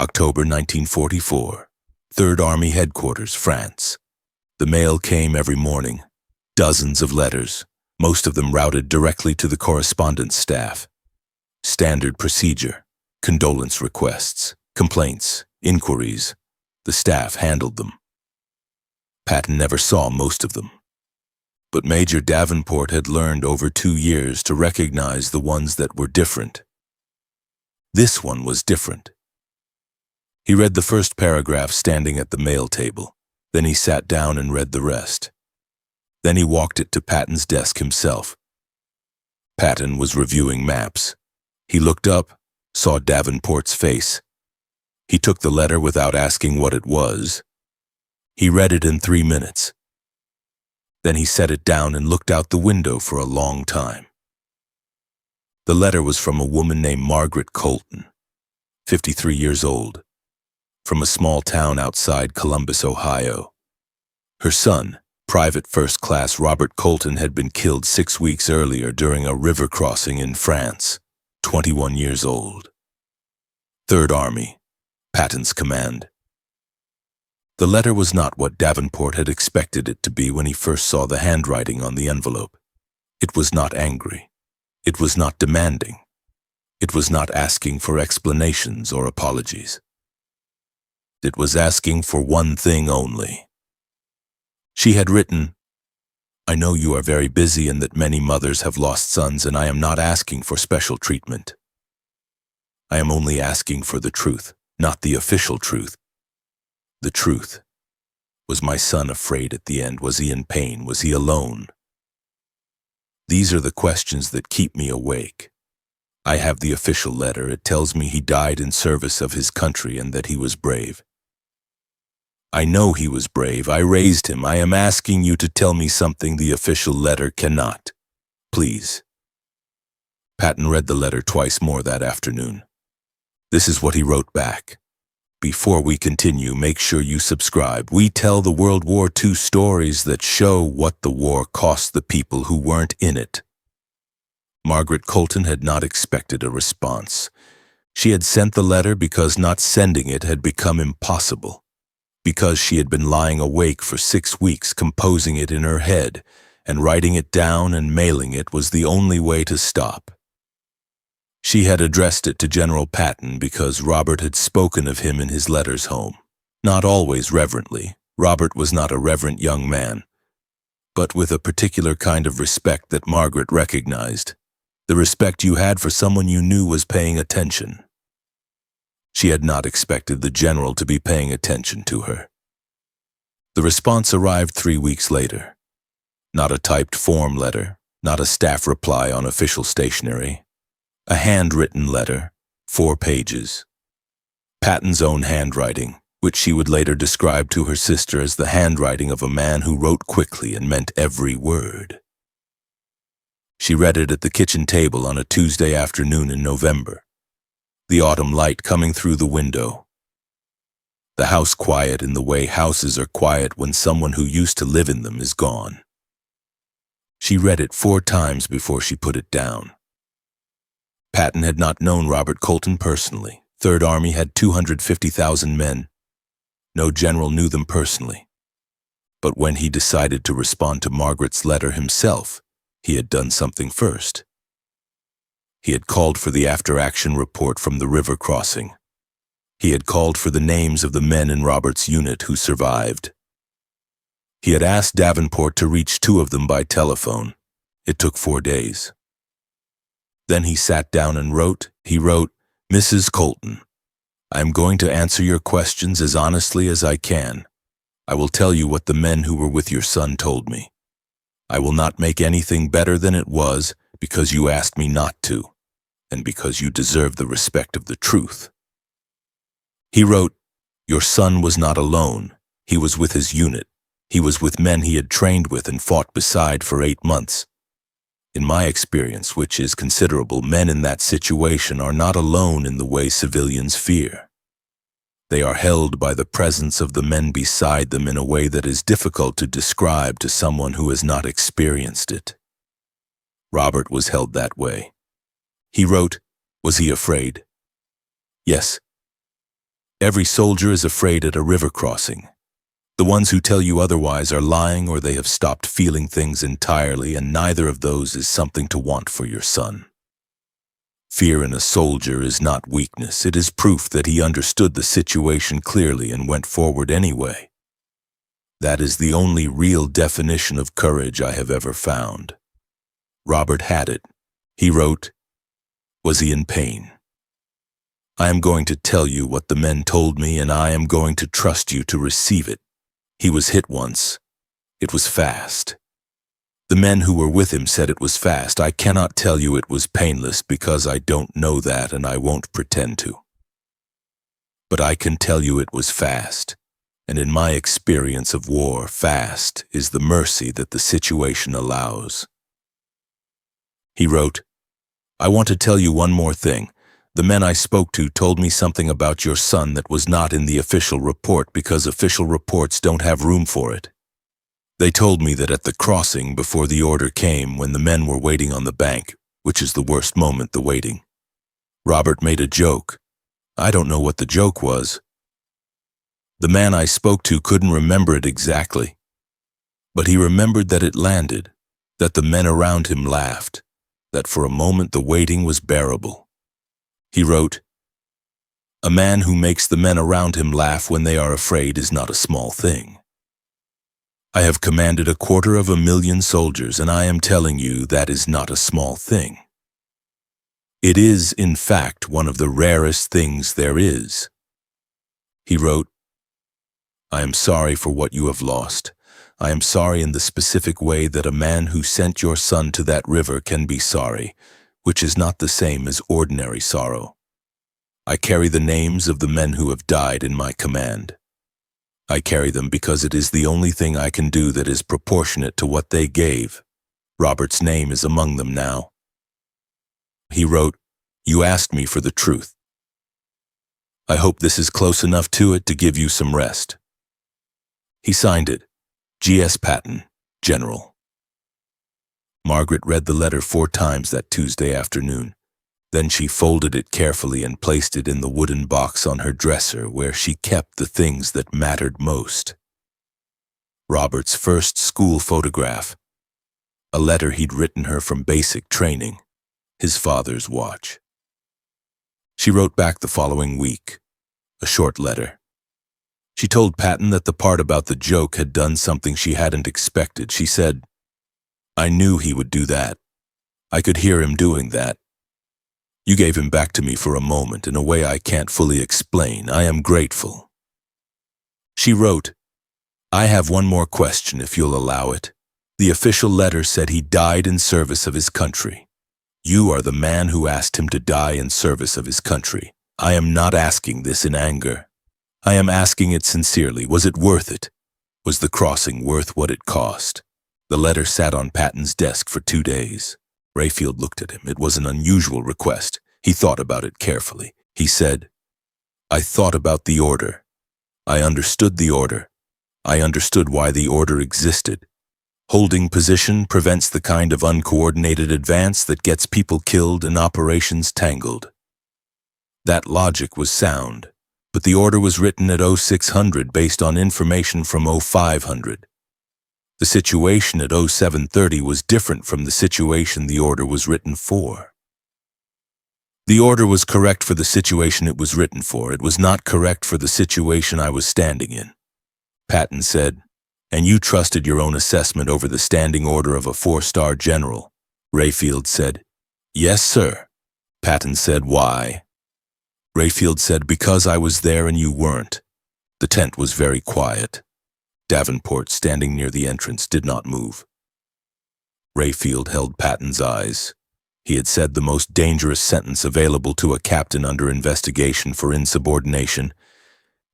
October 1944. 3rd Army Headquarters, France. The mail came every morning. Dozens of letters, most of them routed directly to the correspondence staff. Standard procedure, condolence requests, complaints, inquiries. The staff handled them. Patton never saw most of them. But Major Davenport had learned over 2 years to recognize the ones that were different. This one was different. He read the first paragraph standing at the mail table. Then he sat down and read the rest. Then he walked it to Patton's desk himself. Patton was reviewing maps. He looked up, saw Davenport's face. He took the letter without asking what it was. He read it in 3 minutes. Then he set it down and looked out the window for a long time. The letter was from a woman named Margaret Colton, 53 years old, from a small town outside Columbus, Ohio. Her son, Private First Class Robert Colton, had been killed 6 weeks earlier during a river crossing in France, 21 years old. 3rd Army, Patton's command. The letter was not what Davenport had expected it to be when he first saw the handwriting on the envelope. It was not angry. It was not demanding. It was not asking for explanations or apologies. It was asking for one thing only. She had written, "I know you are very busy and that many mothers have lost sons, and I am not asking for special treatment. I am only asking for the truth, not the official truth. The truth. Was my son afraid at the end? Was he in pain? Was he alone? These are the questions that keep me awake. I have the official letter. It tells me he died in service of his country and that he was brave. I know he was brave. I raised him. I am asking you to tell me something the official letter cannot. Please." Patton read the letter twice more that afternoon. This is what he wrote back. "Before we continue, make sure you subscribe. We tell the World War II stories that show what the war cost the people who weren't in it." Margaret Colton had not expected a response. She had sent the letter because not sending it had become impossible, because she had been lying awake for 6 weeks composing it in her head, and writing it down and mailing it was the only way to stop. She had addressed it to General Patton because Robert had spoken of him in his letters home. Not always reverently. Robert was not a reverent young man, but with a particular kind of respect that Margaret recognized. The respect you had for someone you knew was paying attention. She had not expected the general to be paying attention to her. The response arrived 3 weeks later. Not a typed form letter, not a staff reply on official stationery. A handwritten letter, 4 pages. Patton's own handwriting, which she would later describe to her sister as the handwriting of a man who wrote quickly and meant every word. She read it at the kitchen table on a Tuesday afternoon in November. The autumn light coming through the window. The house quiet in the way houses are quiet when someone who used to live in them is gone. She read it 4 times before she put it down. Patton had not known Robert Colton personally. 3rd Army had 250,000 men. No general knew them personally. But when he decided to respond to Margaret's letter himself, he had done something first. He had called for the after-action report from the river crossing. He had called for the names of the men in Robert's unit who survived. He had asked Davenport to reach 2 of them by telephone. It took 4 days. Then he sat down and wrote. He wrote, "Mrs. Colton, I am going to answer your questions as honestly as I can. I will tell you what the men who were with your son told me. I will not make anything better than it was because you asked me not to, and because you deserve the respect of the truth." He wrote, "Your son was not alone. He was with his unit. He was with men he had trained with and fought beside for 8 months. In my experience, which is considerable, men in that situation are not alone in the way civilians fear. They are held by the presence of the men beside them in a way that is difficult to describe to someone who has not experienced it. Robert was held that way." He wrote, "Was he afraid?" "Yes." Every soldier is afraid at a river crossing. The ones who tell you otherwise are lying, or they have stopped feeling things entirely, and neither of those is something to want for your son. Fear in a soldier is not weakness. It is proof that he understood the situation clearly and went forward anyway. That is the only real definition of courage I have ever found. Robert had it. He wrote, "Was he in pain? I am going to tell you what the men told me, and I am going to trust you to receive it. He was hit once. It was fast. The men who were with him said it was fast. I cannot tell you it was painless because I don't know that, and I won't pretend to. But I can tell you it was fast, and in my experience of war, fast is the mercy that the situation allows." He wrote, "I want to tell you one more thing. The men I spoke to told me something about your son that was not in the official report because official reports don't have room for it. They told me that at the crossing before the order came, when the men were waiting on the bank, which is the worst moment, the waiting, Robert made a joke. I don't know what the joke was. The man I spoke to couldn't remember it exactly, but he remembered that it landed, that the men around him laughed, that for a moment the waiting was bearable. He wrote, "A man who makes the men around him laugh when they are afraid is not a small thing. I have commanded 250,000 soldiers, and I am telling you that is not a small thing. It is, in fact, one of the rarest things there is." He wrote, "I am sorry for what you have lost. I am sorry in the specific way that a man who sent your son to that river can be sorry, which is not the same as ordinary sorrow. I carry the names of the men who have died in my command. I carry them because it is the only thing I can do that is proportionate to what they gave. Robert's name is among them now." He wrote, "You asked me for the truth. I hope this is close enough to it to give you some rest." He signed it, G.S. Patton, General. Margaret read the letter 4 times that Tuesday afternoon. Then she folded it carefully and placed it in the wooden box on her dresser where she kept the things that mattered most. Robert's first school photograph, a letter he'd written her from basic training, his father's watch. She wrote back the following week, a short letter. She told Patton that the part about the joke had done something she hadn't expected. She said, "I knew he would do that. I could hear him doing that. You gave him back to me for a moment in a way I can't fully explain. I am grateful." She wrote, "I have one more question if you'll allow it. The official letter said he died in service of his country. You are the man who asked him to die in service of his country. I am not asking this in anger. I am asking it sincerely. Was it worth it? Was the crossing worth what it cost?" The letter sat on Patton's desk for 2 days. Rayfield looked at him. It was an unusual request. He thought about it carefully. He said, "I thought about the order. I understood the order. I understood why the order existed. Holding position prevents the kind of uncoordinated advance that gets people killed and operations tangled. That logic was sound, but the order was written at 0600 based on information from 0500. The situation at 0730 was different from the situation the order was written for. The order was correct for the situation it was written for. It was not correct for the situation I was standing in." Patton said, "And you trusted your own assessment over the standing order of a 4-star general?" Rayfield said, "Yes, sir." Patton said, "Why?" Rayfield said, "Because I was there and you weren't." The tent was very quiet. Davenport, standing near the entrance, did not move. Rayfield held Patton's eyes. He had said the most dangerous sentence available to a captain under investigation for insubordination,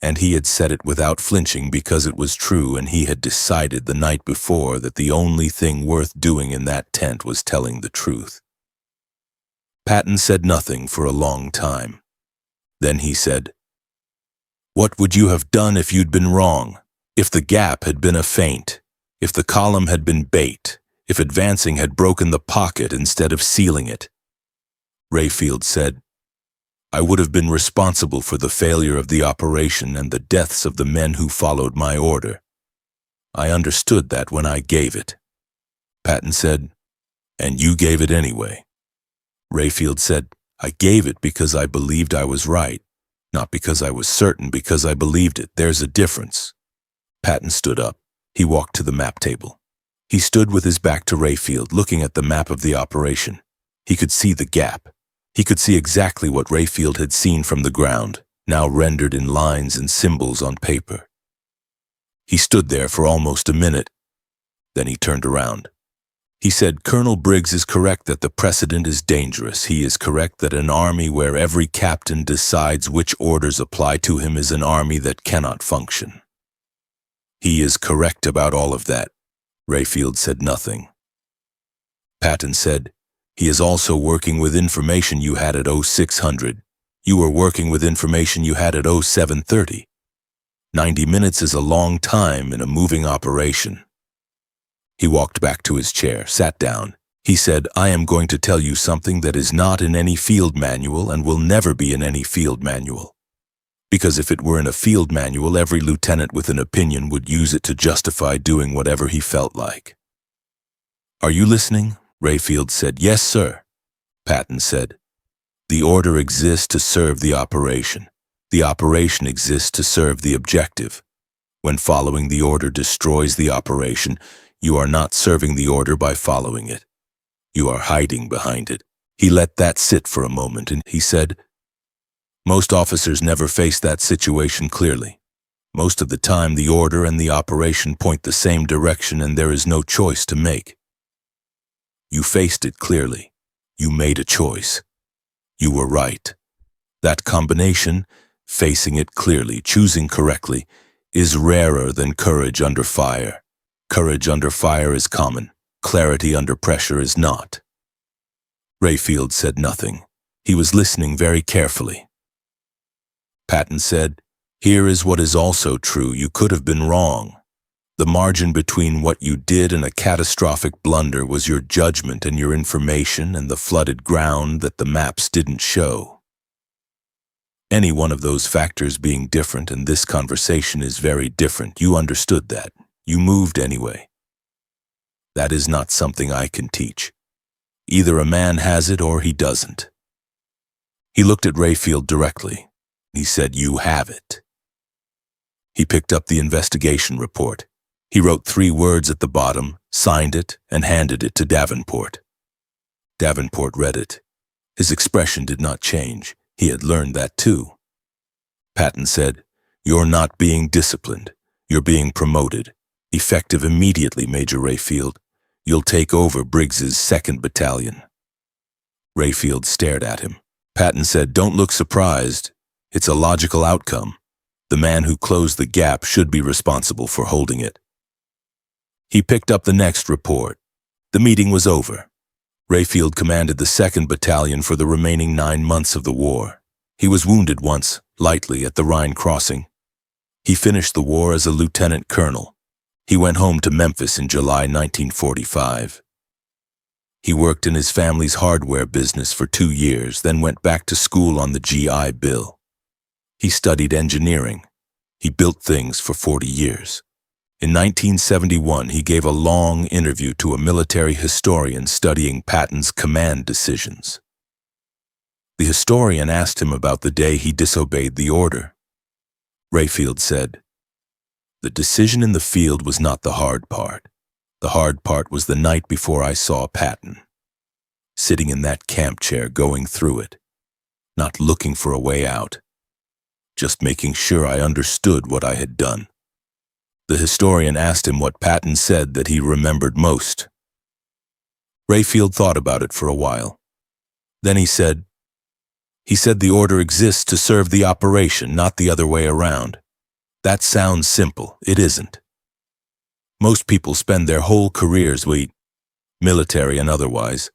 and he had said it without flinching because it was true, and he had decided the night before that the only thing worth doing in that tent was telling the truth. Patton said nothing for a long time. Then he said, "What would you have done if you'd been wrong? If the gap had been a feint? If the column had been bait? If advancing had broken the pocket instead of sealing it?" Rayfield said, I would have been responsible for the failure of the operation and the deaths of the men who followed my order. I understood that when I gave it. Patton said, "And you gave it anyway." Rayfield said, "I gave it because I believed I was right, not because I was certain, because I believed it. There's a difference." Patton stood up. He walked to the map table. He stood with his back to Rayfield, looking at the map of the operation. He could see the gap. He could see exactly what Rayfield had seen from the ground, now rendered in lines and symbols on paper. He stood there for almost a minute. Then he turned around. He said, "Colonel Briggs is correct that the precedent is dangerous. He is correct that an army where every captain decides which orders apply to him is an army that cannot function." "He is correct about all of that." Rayfield said nothing. Patton said, "He is also working with information you had at 0600. You were working with information you had at 0730. 90 minutes is a long time in a moving operation." He walked back to his chair, sat down. He said, "I am going to tell you something that is not in any field manual and will never be in any field manual. Because if it were in a field manual, every lieutenant with an opinion would use it to justify doing whatever he felt like." "Are you listening?" Rayfield said. "Yes, sir." Patton said, "The order exists to serve the operation. The operation exists to serve the objective. When following the order destroys the operation, you are not serving the order by following it. You are hiding behind it." He let that sit for a moment and he said, "Most officers never face that situation clearly. Most of the time the order and the operation point the same direction and there is no choice to make. You faced it clearly. You made a choice. You were right. That combination, facing it clearly, choosing correctly, is rarer than courage under fire. Courage under fire is common. Clarity under pressure is not." Rayfield said nothing. He was listening very carefully. Patton said, "Here is what is also true. You could have been wrong. The margin between what you did and a catastrophic blunder was your judgment and your information and the flooded ground that the maps didn't show. Any one of those factors being different, and this conversation is very different. You understood that. You moved anyway. That is not something I can teach. Either a man has it or he doesn't." He looked at Rayfield directly. He said, "You have it." He picked up the investigation report. He wrote 3 words at the bottom, signed it, and handed it to Davenport. Davenport read it. His expression did not change. He had learned that too. Patton said, "You're not being disciplined. You're being promoted. Effective immediately, Major Rayfield. You'll take over Briggs's 2nd Battalion." Rayfield stared at him. Patton said, "Don't look surprised. It's a logical outcome. The man who closed the gap should be responsible for holding it." He picked up the next report. The meeting was over. Rayfield commanded the 2nd Battalion for the remaining 9 months of the war. He was wounded once, lightly, at the Rhine crossing. He finished the war as a lieutenant colonel. He went home to Memphis in July 1945. He worked in his family's hardware business for 2 years, then went back to school on the GI Bill. He studied engineering. He built things for 40 years. In 1971, he gave a long interview to a military historian studying Patton's command decisions. The historian asked him about the day he disobeyed the order. Rayfield said, "The decision in the field was not the hard part. The hard part was the night before I saw Patton. Sitting in that camp chair going through it, not looking for a way out, just making sure I understood what I had done." The historian asked him what Patton said that he remembered most. Rayfield thought about it for a while. Then he said the order exists to serve the operation, not the other way around. That sounds simple. It isn't. Most people spend their whole careers, military and otherwise,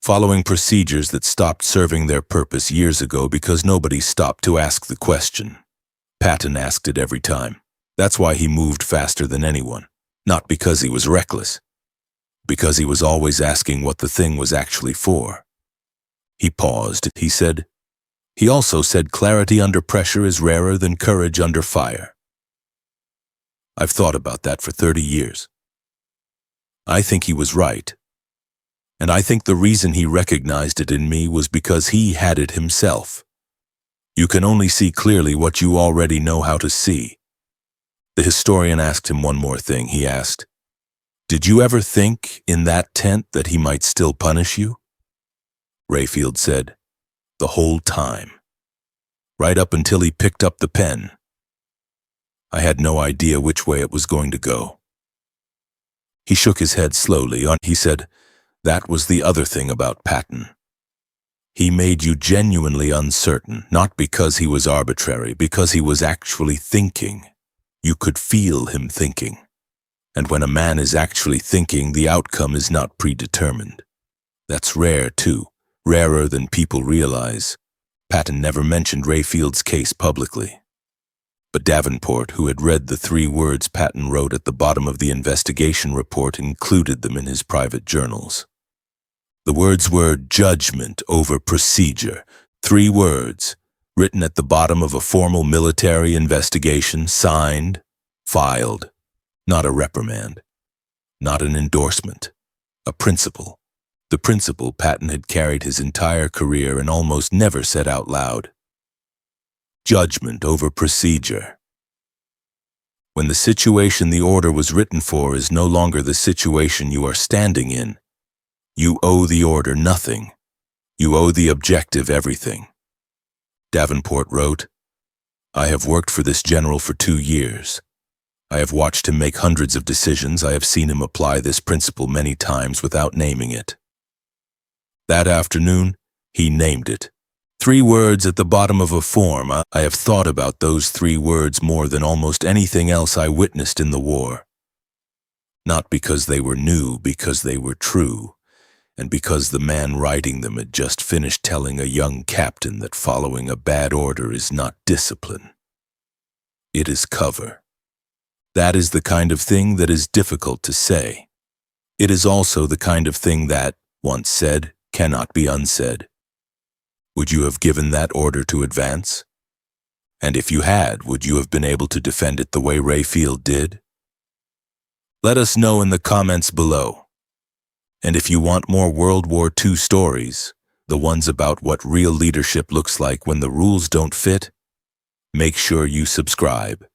following procedures that stopped serving their purpose years ago because nobody stopped to ask the question. Patton asked it every time. That's why he moved faster than anyone. Not because he was reckless. Because he was always asking what the thing was actually for. He paused. He said, He also said clarity under pressure is rarer than courage under fire. I've thought about that for 30 years. I think he was right. And I think the reason he recognized it in me was because he had it himself. You can only see clearly what you already know how to see. The historian asked him one more thing. He asked, "Did you ever think in that tent that he might still punish you?" Rayfield said, "The whole time. Right up until he picked up the pen. I had no idea which way it was going to go." He shook his head slowly. He said, "That was the other thing about Patton. He made you genuinely uncertain, not because he was arbitrary, because he was actually thinking. You could feel him thinking. And when a man is actually thinking, the outcome is not predetermined. That's rare, too, rarer than people realize." Patton never mentioned Rayfield's case publicly. But Davenport, who had read the 3 words Patton wrote at the bottom of the investigation report, included them in his private journals. The words were judgment over procedure. 3 words, written at the bottom of a formal military investigation, signed, filed. Not a reprimand, not an endorsement, a principle. The principle Patton had carried his entire career and almost never said out loud. Judgment over procedure. When the situation the order was written for is no longer the situation you are standing in, you owe the order nothing. You owe the objective everything. Davenport wrote, "I have worked for this general for 2 years. I have watched him make hundreds of decisions. I have seen him apply this principle many times without naming it. That afternoon, he named it. 3 words at the bottom of a form. I have thought about those 3 words more than almost anything else I witnessed in the war. Not because they were new, because they were true, and because the man writing them had just finished telling a young captain that following a bad order is not discipline. It is cover. That is the kind of thing that is difficult to say. It is also the kind of thing that, once said, cannot be unsaid. Would you have given that order to advance? And if you had, would you have been able to defend it the way Rayfield did? Let us know in the comments below. And if you want more World War II stories, the ones about what real leadership looks like when the rules don't fit, make sure you subscribe.